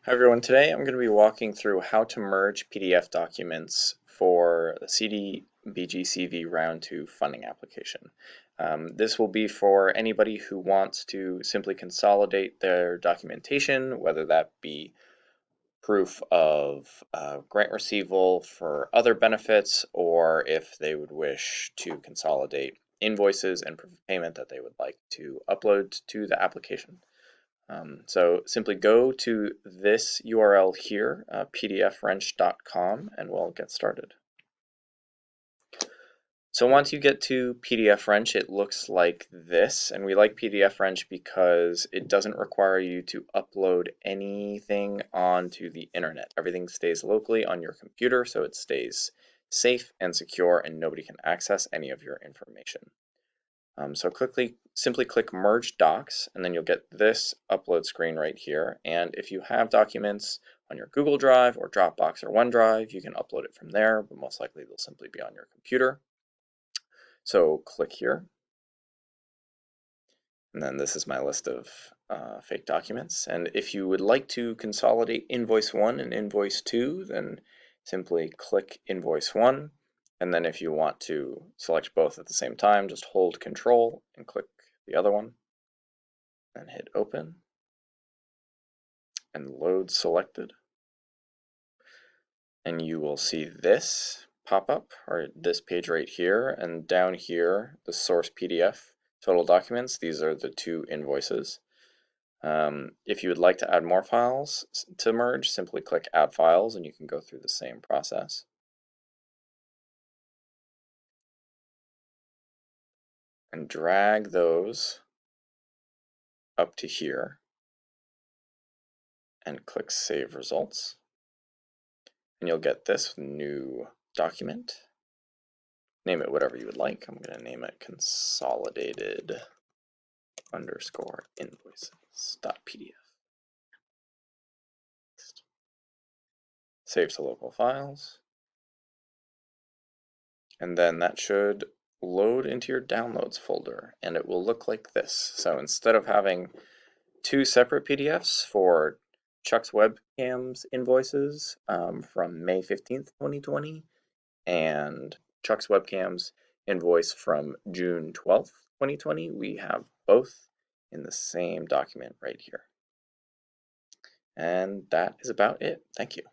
Hi everyone, today I'm going to be walking through how to merge PDF documents for the CDBG-CV Round 2 funding application. This will be for anybody who wants to simply consolidate their documentation, whether that be proof of grant receival for other benefits, or if they would wish to consolidate invoices and proof of payment that they would like to upload to the application. So simply go to this URL here, pdfwrench.com, and we'll get started. So once you get to pdfwrench, it looks like this, and we like pdfwrench because it doesn't require you to upload anything onto the internet. Everything stays locally on your computer, so it stays safe and secure, and nobody can access any of your information. So simply click Merge Docs, and then you'll get this upload screen right here. And if you have documents on your Google Drive or Dropbox or OneDrive, you can upload it from there, but most likely they'll simply be on your computer. So click here. And then this is my list of fake documents. And if you would like to consolidate Invoice 1 and Invoice 2, then simply click Invoice 1. And then if you want to select both at the same time, just hold Control and click the other one. And hit Open. And Load Selected. And you will see this pop up, or this page right here. And down here, the source PDF. Total documents, these are the two invoices. If you would like to add more files to merge, simply click Add Files and you can go through the same process. And drag those up to here and click Save Results. And you'll get this new document. Name it whatever you would like. I'm going to name it consolidated underscore invoices.pdf. Save to local files. And then that should load into your downloads folder, and it will look like this. So instead of having two separate PDFs for Chuck's webcams invoices from May 15th, 2020, and Chuck's webcams invoice from June 12th, 2020, we have both in the same document right here. And that is about it. Thank you.